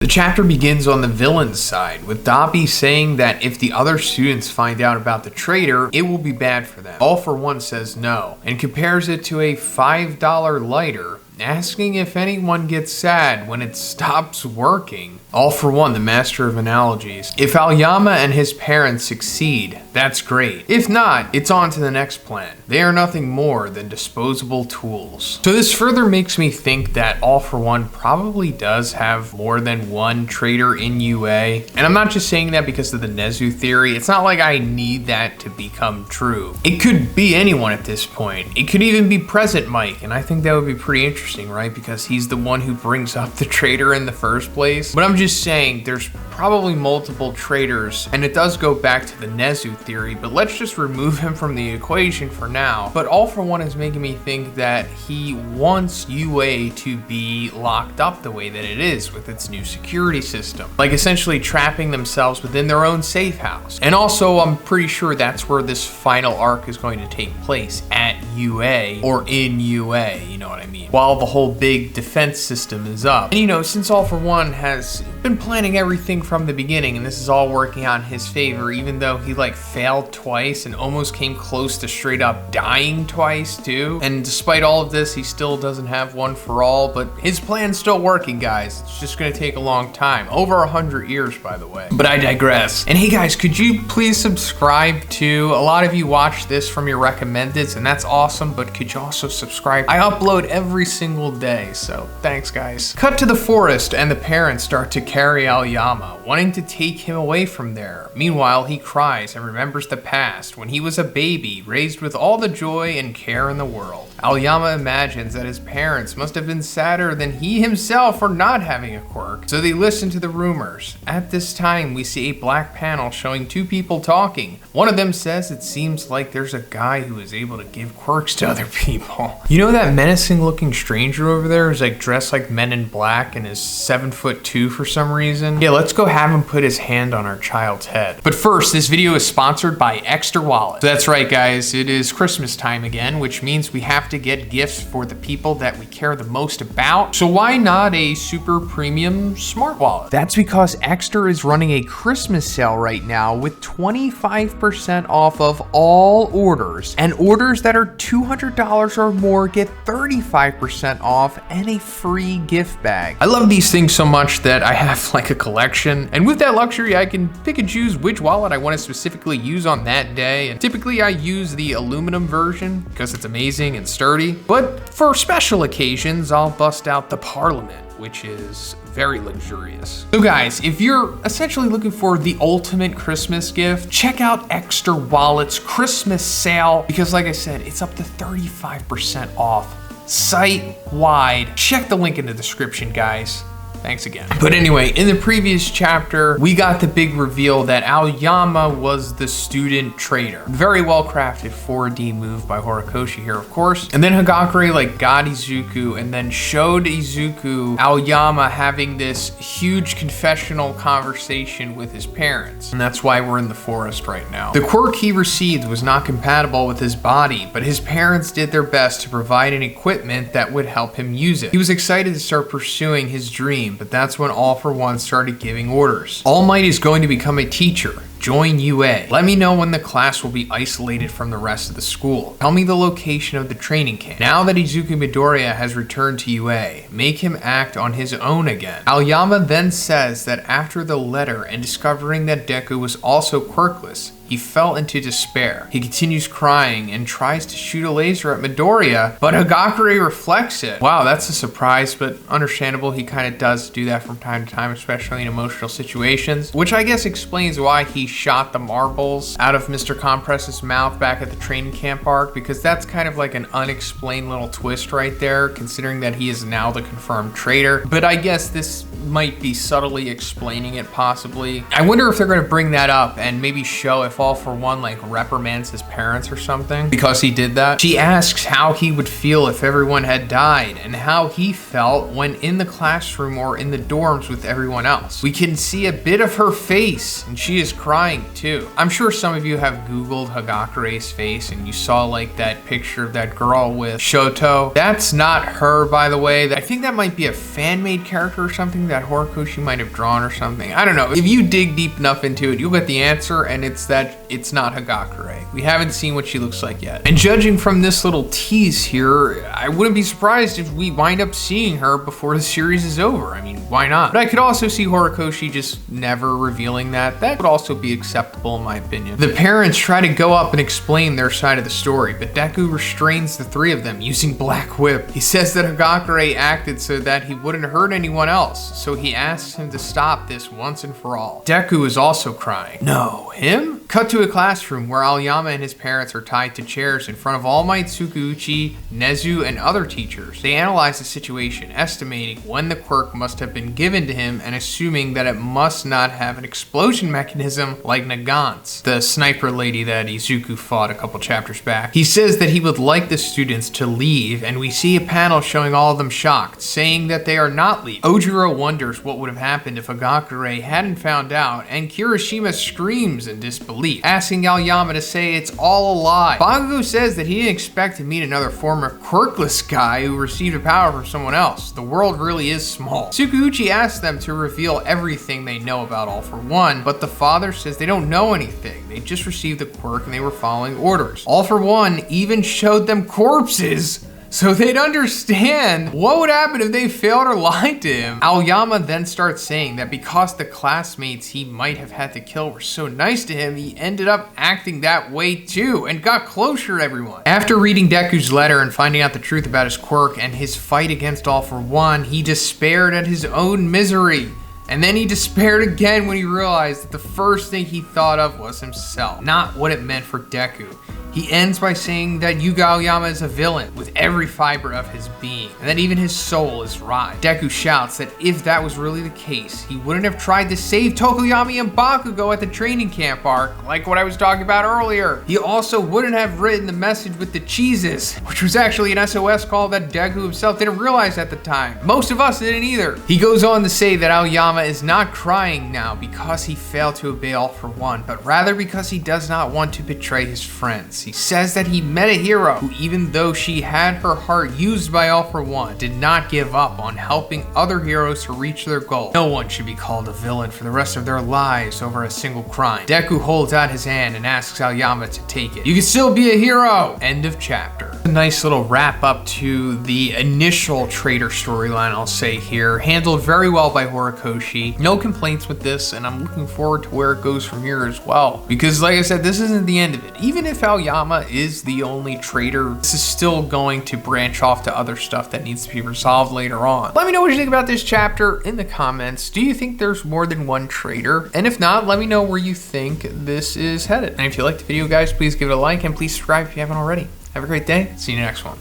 The chapter begins on the villain's side, with Dobby saying that if the other students find out about the traitor, it will be bad for them. All for One says no, and compares it to a $5 lighter, asking if anyone gets sad when it stops working. All for One, the master of analogies. If Aoyama and his parents succeed, that's great. If not, it's on to the next plan. They are nothing more than disposable tools. So this further makes me think that All for One probably does have more than one traitor in UA. And I'm not just saying that because of the Nezu theory. It's not like I need that to become true. It could be anyone at this point. It could even be Present Mike, and I think that would be pretty interesting, right? Because he's the one who brings up the traitor in the first place. But I'm just saying there's probably multiple traitors, and it does go back to the Nezu theory, but let's just remove him from the equation for now. But All for One is making me think that he wants UA to be locked up the way that it is with its new security system, like essentially trapping themselves within their own safe house. And also, I'm pretty sure that's where this final arc is going to take place, at UA, or in UA, you know what I mean, while the whole big defense system is up. And you know, since All for One has been planning everything from the beginning, and this is all working out in his favor, even though he like failed twice and almost came close to straight up dying twice too. And despite all of this, he still doesn't have one for all, but his plan's still working, guys. It's just gonna take a long time. Over 100 years, by the way. But I digress. And hey guys, could you please subscribe too? A lot of you watch this from your recommendeds, and that's awesome, but could you also subscribe? I upload every single day, so thanks guys. Cut to the forest, and the parents start to carry Aoyama, wanting to take him away from there. Meanwhile, he cries and remembers the past, when he was a baby, raised with all the joy and care in the world. Aoyama imagines that his parents must have been sadder than he himself for not having a quirk, so they listen to the rumors. At this time, we see a black panel showing two people talking. One of them says it seems like there's a guy who is able to give quirks to other people. You know that menacing looking stranger over there who's like dressed like Men in Black and is 7'2" for some reason? Yeah, let's go have him put his hand on our child's head. But first, this video is sponsored by Extra Wallet. So that's right guys, it is Christmas time again, which means we have to get gifts for the people that we care the most about. So why not a super premium smart wallet? That's because Extra is running a Christmas sale right now with 25% off of all orders, and orders that are $200 or more get 35% off and a free gift bag. I love these things so much that I have like a collection, and with that luxury I can pick and choose which wallet I want to specifically use on that day, and typically I use the aluminum version because it's amazing and sturdy, but for special occasions I'll bust out the Parliament, which is very luxurious. So guys, if you're essentially looking for the ultimate Christmas gift, check out Extra Wallet's Christmas sale, because like I said, it's up to 35% off site-wide. Check the link in the description, guys. Thanks again. But anyway, in the previous chapter, we got the big reveal that Aoyama was the student traitor. Very well crafted 4D move by Horikoshi here, of course. And then Hagakure like got Izuku and then showed Izuku Aoyama having this huge confessional conversation with his parents. And that's why we're in the forest right now. The quirk he received was not compatible with his body, but his parents did their best to provide an equipment that would help him use it. He was excited to start pursuing his dream, but that's when All for One started giving orders. All Might is going to become a teacher. Join UA. Let me know when the class will be isolated from the rest of the school. Tell me the location of the training camp. Now that Izuku Midoriya has returned to UA, make him act on his own again. Aoyama then says that after the letter and discovering that Deku was also quirkless, he fell into despair. He continues crying and tries to shoot a laser at Midoriya, but Hagakure reflects it. Wow, that's a surprise, but understandable. He kind of does do that from time to time, especially in emotional situations, which I guess explains why he shot the marbles out of Mr. Compress's mouth back at the training camp arc, because that's kind of like an unexplained little twist right there, considering that he is now the confirmed traitor. But I guess this might be subtly explaining it, possibly. I wonder if they're going to bring that up and maybe show if if All For One like reprimands his parents or something because he did that. She asks how he would feel if everyone had died and how he felt when in the classroom or in the dorms with everyone else. We can see a bit of her face and she is crying too. I'm sure some of you have Googled Hagakure's face and you saw like that picture of that girl with Shoto. That's not her, by the way. I think that might be a fan-made character or something that Horikoshi might have drawn or something. I don't know. If you dig deep enough into it, you'll get the answer, and it's that it's not Hagakure. We haven't seen what she looks like yet. And judging from this little tease here, I wouldn't be surprised if we wind up seeing her before the series is over. I mean, why not? But I could also see Horikoshi just never revealing that. That would also be acceptable in my opinion. The parents try to go up and explain their side of the story, but Deku restrains the three of them using Black Whip. He says that Hagakure acted so that he wouldn't hurt anyone else, so he asks him to stop this once and for all. Deku is also crying. No, him? Cut to a classroom where Aoyama and his parents are tied to chairs in front of All Might Tsukauchi, Nezu, and other teachers. They analyze the situation, estimating when the quirk must have been given to him and assuming that it must not have an explosion mechanism like Nagant's, the sniper lady that Izuku fought a couple chapters back. He says that he would like the students to leave, and we see a panel showing all of them shocked, saying that they are not leaving. Ojiro wonders what would have happened if Hagakure hadn't found out, and Kirishima screams in disbelief, asking Aoyama to say it's all a lie. Bakugo says that he didn't expect to meet another former quirkless guy who received a power from someone else. The world really is small. Tsukauchi asks them to reveal everything they know about All For One, but the father says they don't know anything. They just received the quirk and they were following orders. All For One even showed them corpses so they'd understand what would happen if they failed or lied to him. Aoyama then starts saying that because the classmates he might have had to kill were so nice to him, he ended up acting that way too and got closer to everyone. After reading Deku's letter and finding out the truth about his quirk and his fight against All For One, he despaired at his own misery. And then he despaired again when he realized that the first thing he thought of was himself, not what it meant for Deku. He ends by saying that Yuga Aoyama is a villain with every fiber of his being, and that even his soul is rotten. Deku shouts that if that was really the case, he wouldn't have tried to save Tokoyami and Bakugo at the training camp arc, like what I was talking about earlier. He also wouldn't have written the message with the cheeses, which was actually an SOS call that Deku himself didn't realize at the time. Most of us didn't either. He goes on to say that Aoyama is not crying now because he failed to obey All For One, but rather because he does not want to betray his friends. He says that he met a hero who, even though she had her heart used by All For One, did not give up on helping other heroes to reach their goal. No one should be called a villain for the rest of their lives over a single crime. Deku holds out his hand and asks Aoyama to take it. You can still be a hero! End of chapter. A nice little wrap up to the initial Traitor storyline, I'll say here. Handled very well by Horikoshi. No complaints with this, and I'm looking forward to where it goes from here as well. Because like I said, this isn't the end of it. Even if Aoyama is the only traitor, this is still going to branch off to other stuff that needs to be resolved later on. Let me know what you think about this chapter in the comments. Do you think there's more than one traitor? And if not, let me know where you think this is headed. And if you liked the video, guys, please give it a like and please subscribe if you haven't already. Have a great day. See you in the next one.